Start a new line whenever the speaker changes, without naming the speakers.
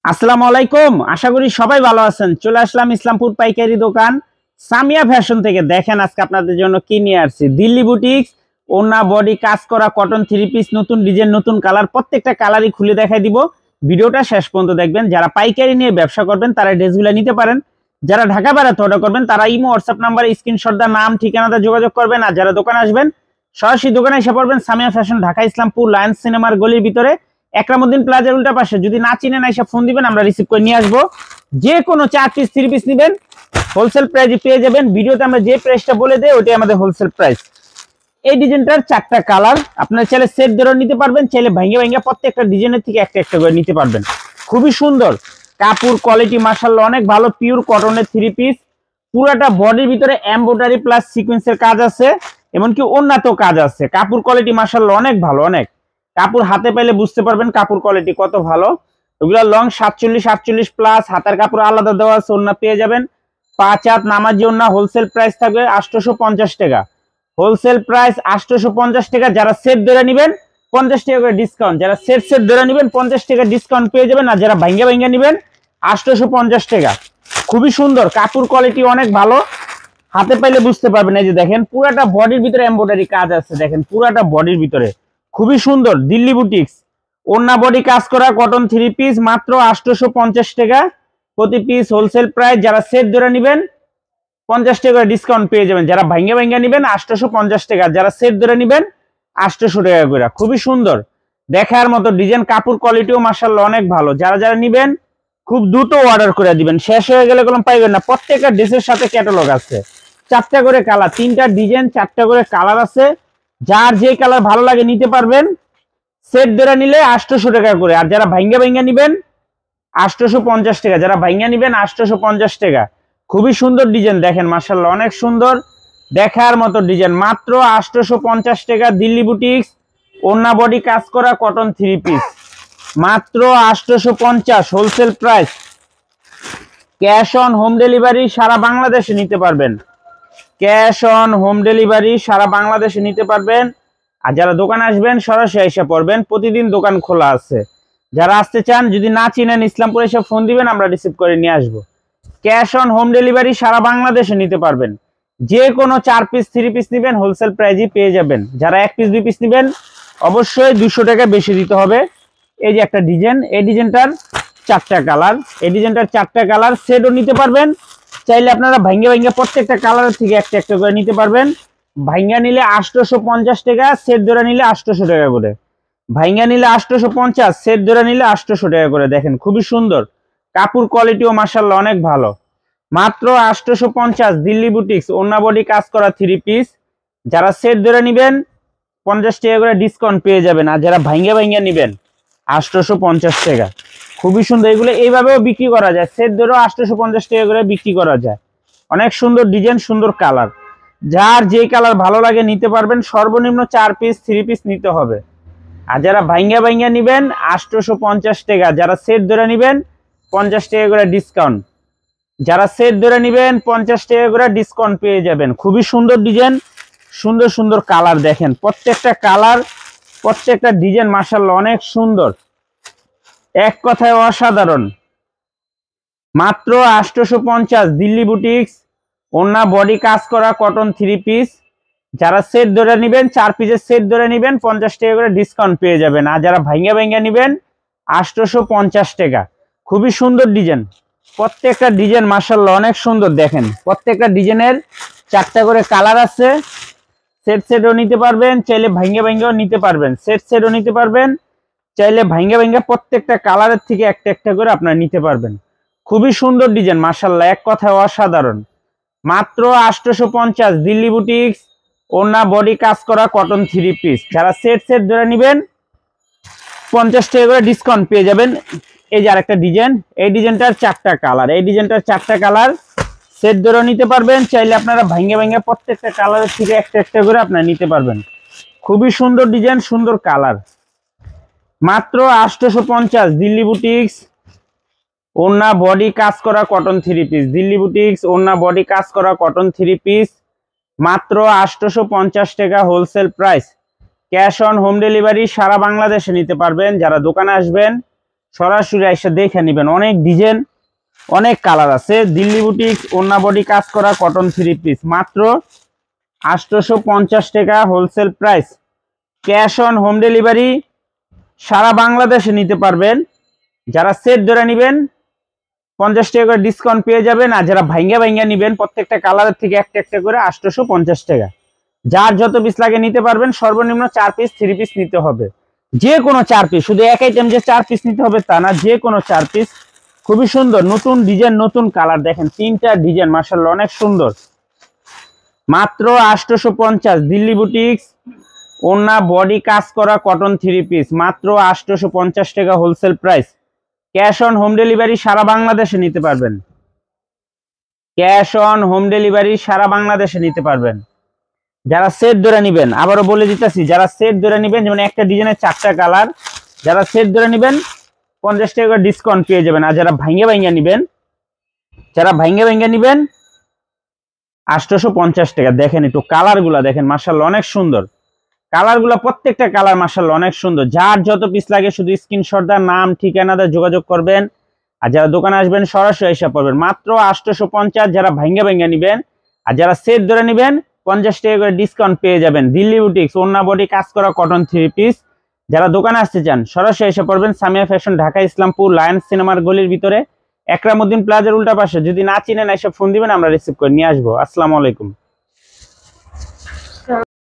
আসসালামু আলাইকুম। আশা করি সবাই ভালো আছেন। চলে আসলাম ইসলামপুর পাইকারি দোকান সামিয়া ফ্যাশন থেকে। দেখেন আজকে আপনাদের জন্য কি নিয়ে আসছি। দিল্লি বুটিক্স ওনা বডি কাজ করা কটন থ্রি পিস, নতুন ডিজাইন, নতুন কালার, প্রত্যেকটা কালারই খুলে দেখাই দিব। ভিডিওটা শেষ পর্যন্ত দেখবেন। যারা পাইকারি নিয়ে ব্যবসা করবেন তারা ড্রেসগুলো নিতে পারেন। যারা ঢাকা বেড়াতে অর্ডার করবেন তারা ইমো হোয়াটসঅ্যাপ নাম্বারে স্ক্রিনশট দা নাম ঠিকানাটা যোগাযোগ করবেন। আর যারা দোকানে আসবেন সরাসরি দোকানে এসে পড়বেন সামিয়া ফ্যাশন, ঢাকা ইসলামপুর লায়ন্স সিনেমার গলির ভিতরে একরামউদ্দিন প্লাজার উল্টা পাশে। যদি না চিনেন এসে ফোন দিবেন, আমরা রিসিভ করে নিয়ে আসবো। যে কোনো 4 পিস 3 পিস নেবেন হোলসেল প্রাইসে পেয়ে যাবেন। ভিডিওতে আমরা যে প্রাইসটা বলে দেই ওটাই আমাদের হোলসেল প্রাইস। এই ডিজাইনটার 4টা কালার, আপনারা চাইলে সেট ধরে নিতে পারবেন, চাইলে ভাঙ্গে ভাঙ্গে প্রত্যেকটা ডিজাইনের থেকে একটা একটা করে নিতে পারবেন। খুবই সুন্দর কাপড় কোয়ালিটি মাশাআল্লাহ অনেক ভালো। পিওর কটনের 3 পিস, পুরাটা বডির ভিতরে এমব্রয়ডারি প্লাস সিকোয়েন্সের কাজ আছে, এমনকি ওন্নাতেও কাজ আছে। কাপড় কোয়ালিটি মাশাআল্লাহ অনেক ভালো। অনেক কাপড় হাতে পাইলে বুঝতে পারবেন কাপড় কোয়ালিটি কত ভালো। এগুলা লং 47 প্লাস, হাতার কাপড় আলাদা দেওয়া আছে। ওন্না পেয়ে যাবেন 5 হাত নামাজি ওন্না। হোলসেল প্রাইস থাকবে 850 টাকা। হোলসেল প্রাইস 850 টাকা। যারা সেট ধরে নেবেন 50 টাকা করে ডিসকাউন্ট। যারা সেট সেট ধরে নেবেন 50 টাকা ডিসকাউন্ট পেয়ে যাবেন। আর যারা ভাঙ্গা ভাঙ্গা নেবেন 850 টাকা। খুবই সুন্দর কাপড় কোয়ালিটি অনেক ভালো, হাতে পাইলে বুঝতে পারবেন। এই যে দেখেন পুরাটা বডির ভিতরে এমব্রয়ডারি কাজ আছে। দেখেন পুরাটা বডির ভিতরে খুবই সুন্দর। দিল্লি বুটিক্স ওন্না বডি কাজ করা কটন 3 পিস, মাত্র 850 টাকা প্রতি পিস হোলসেল প্রাইস। যারা সেট ধরে নেবেন 50 টাকা ডিসকাউন্ট পেয়ে যাবেন। যারা ভাঙ্গা ভাঙ্গা নেবেন 850 টাকা, যারা সেট ধরে নেবেন 800 টাকা করে। খুবই সুন্দর দেখার মতো ডিজাইন, কাপড় কোয়ালিটিও মাশাআল্লাহ অনেক ভালো। যারা যারা নেবেন খুব দ্রুত অর্ডার করে দিবেন, শেষ হয়ে গেলে কোনো পাইবেন না। প্রত্যেকটা ড্রেসের সাথে ক্যাটালগ আছে, 4টা করে কালার, 3টা ডিজাইন, 4টা করে কালার আছে। যার যে কালার ভালো লাগে নিতে পারবেন। সেট ধরে নিলে 800 টাকা করে। আর যারা ভাঙ্গা ভাঙ্গা নেবেন 850 টাকা। যারা ভাঙ্গা নেবেন 850 টাকা। খুবই সুন্দর ডিজাইন দেখেন মাশাআল্লাহ অনেক সুন্দর দেখার মতো ডিজাইন, মাত্র 850 টাকা। দিল্লি বুটিক্স ওন্না বডি কাজ করা কটন 3 পিস, মাত্র 850 wholesale price. Cash on home delivery সারা বাংলাদেশে নিতে পারবেন। ক্যাশ অন হোম ডেলিভারি সারা বাংলাদেশে নিতে পারবেন। আর যারা দোকান আসবেন সরাসরি এসে পড়বেন, প্রতিদিন দোকান খোলা আছে। যারা আসতে চান যদি না চিনেন ইসলামপুরে এসে ফোন দিবেন, আমরা রিসিভ করে নিয়ে আসবো। ক্যাশ অন হোম ডেলিভারি সারা বাংলাদেশে নিতে পারবেন। যে কোনো 4 পিস 3 পিস নেবেন হোলসেল প্রাইজই পেয়ে যাবেন। যারা 1 পিস 2 পিস নেবেন অবশ্যই 200 টাকা বেশি দিতে হবে। এই যে একটা ডিজাইন, এই ডিজাইনটার 4টা কালার, এই ডিজাইনটার 4টা কালার। সেটও নিতে পারবেন, চাইলে আপনারা ভাঙ্গা ভাঙ্গা প্রত্যেকটা কালারের থেকে একটা একটা করে নিতে পারবেন। ভাঙ্গা নিলে 850 টাকা, সেট ধরে নিলে 800 টাকা করে। ভাঙ্গা নিলে 850, সেট ধরে নিলে 800 টাকা করে। দেখেন খুবই সুন্দর কাপড় কোয়ালিটিও মাশাআল্লাহ অনেক ভালো, মাত্র 850। দিল্লি বুটিক্স ওন্না বডি কাজ করা 3 পিস। যারা সেট ধরে নেবেন 50 টাকা করে ডিসকাউন্ট পেয়ে যাবেন। আর যারা ভাঙ্গা ভাঙ্গা নেবেন 850 টাকা। খুবই সুন্দর, এগুলো এইভাবেও বিক্রি করা যায়, সেট ধরেও 850 টাকা করে বিক্রি করা যায়। অনেক সুন্দর ডিজাইন, সুন্দর কালার। যার যে কালার ভালো লাগে নিতে পারবেন। সর্বনিম্ন 4 পিস 3 পিস নিতে হবে। আর যারা ভাঙ্গা ভাঙ্গা নেবেন 850 টাকা। যারা সেট ধরে নেবেন 50 টাকা করে ডিসকাউন্ট। যারা সেট ধরে নেবেন 50 টাকা করে ডিসকাউন্ট পেয়ে যাবেন। খুবই সুন্দর ডিজাইন, সুন্দর সুন্দর কালার। দেখেন প্রত্যেকটা কালার, প্রত্যেকটা ডিজাইন মাশাআল্লাহ অনেক সুন্দর, এক কথায় অসাধারণ। মাত্র 850। দিল্লি বুটিক্স ওন্না বডি কাজ করা কটন 3 পিস। যারা সেট ধরে নেবেন 4 পিসের সেট ধরে নেবেন 50 টাকা করে ডিসকাউন্ট পেয়ে যাবেন। আর যারা ভাঙ্গা ভাঙ্গা নেবেন 850 টাকা। খুবই সুন্দর ডিজাইন, প্রত্যেকটা ডিজাইন মাশাআল্লাহ অনেক সুন্দর। দেখেন প্রত্যেকটা ডিজাইনের 4টা করে কালার আছে। সেট সেটও নিতে পারবেন, চাইলে ভাঙ্গা ভাঙ্গাও নিতে পারবেন। সেট সেটও নিতে পারবেন, চাইলে ভাঙ্গা ভাঙ্গা প্রত্যেকটা কালারের থেকে একটা একটা করে আপনারা নিতে পারবেন। খুবই সুন্দর ডিজাইন মাশাআল্লাহ, এক কথায় অসাধারণ। মাত্র 850। দিল্লি বুটিক্স ওন্না বডি কাজ করা কটন 3 পিস। যারা সেট সেট ধরে নেবেন 50 টাকা করে ডিসকাউন্ট পেয়ে যাবেন। এই যে আরেকটা ডিজাইন, এই ডিজাইনটার 4টা কালার, এই ডিজাইনটার 4টা কালার। সেট ধরে নিতে পারবেন, চাইলে আপনারা ভাঙ্গা ভাঙ্গা প্রত্যেকটা কালারের থেকে একটা একটা করে আপনারা নিতে পারবেন। খুবই সুন্দর ডিজাইন, সুন্দর কালার। মাত্র 850। দিল্লি বুটিক্স ওন্না বডি কাজ করা কটন 3 পিস। দিল্লি বুটিক্স ওন্না বডি কাজ করা কটন 3 পিস, মাত্র 850 টাকা wholesale price. Cash on home delivery সারা বাংলাদেশে নিতে পারবেন। যারা দোকানে আসবেন সরাসরি এসে দেখে নেবেন। অনেক ডিজাইন, অনেক কালার আছে। দিল্লি বুটিক্স ওন্না বডি কাজ করা কটন 3 পিস মাত্র 850 টাকা wholesale price. Cash on home delivery, সারা বাংলাদেশে নিতে পারবেন। যারা সেট ধরে নেবেন 50 টাকা করে ডিসকাউন্ট পেয়ে যাবেন, আর যারা ভাঙ্গা ভাঙ্গা নেবেন প্রত্যেকটা কালারের থেকে একটা একটা করে 850 টাকা। যার যত পিস লাগে নিতে পারবেন। সর্বনিম্ন 4 পিস 3 পিস নিতে হবে, যে কোনো 4 পিস, শুধু এক আইটেম যে 4 পিস নিতে হবে তা না, যে কোনো 4 পিস। খুবই সুন্দর নতুন ডিজাইন, নতুন কালার, দেখেন 3টা ডিজাইন মাশাআল্লাহ অনেক সুন্দর। মাত্র 850। দিল্লি বুটিক্স ওন্না বডি কাজ করা কটন 3 পিস মাত্র 850 টাকা wholesale price. Cash on home delivery, সারা বাংলাদেশে নিতে পারবেন। ক্যাশ অন হোম ডেলিভারি সারা বাংলাদেশে নিতে পারবেন। যারা সেট ধরে নেবেন, আবারও বলে দিতেছি, যারা সেট ধরে নেবেন, যেমন একটা ডিজাইনের 4টা কালার, যারা সেট ধরে নেবেন 50 টাকা করে ডিসকাউন্ট পেয়ে যাবেন। আর যারা ভাঙ্গা ভাঙ্গা নেবেন, 850 টাকা। দেখেন একটু কালারগুলা দেখেন, মাশাআল্লাহ অনেক সুন্দর কালারগুলা, প্রত্যেকটা কালার মাশাআল্লাহ অনেক সুন্দর। যার যত পিস লাগে শুধু স্ক্রিনশট দা নাম ঠিকানা দা যোগাযোগ করবেন। আর যারা দোকানে আসবেন সরাসরি এসে পড়বেন। মাত্র 850 যারা ভাঙ্গা ভাঙ্গা নেবেন। আর যারা সেট ধরে নেবেন 50 টাকা করে ডিসকাউন্ট পেয়ে যাবেন। দিল্লি বুটিক্স ওন্না বডি কাজ করা কটন 3 পিস। যারা দোকানে আসতে চান সরাসরি এসে পড়বেন। সামিয়া ফ্যাশন, ঢাকা ইসলামপুর লায়ন্স সিনেমার গলির ভিতরে, একরামউদ্দিন প্লাজার উল্টা পাশে। যদি না চিনেন এসে ফোন দিবেন, আমরা রিসিভ করে নিয়ে আসবো। আসসালামু আলাইকুম।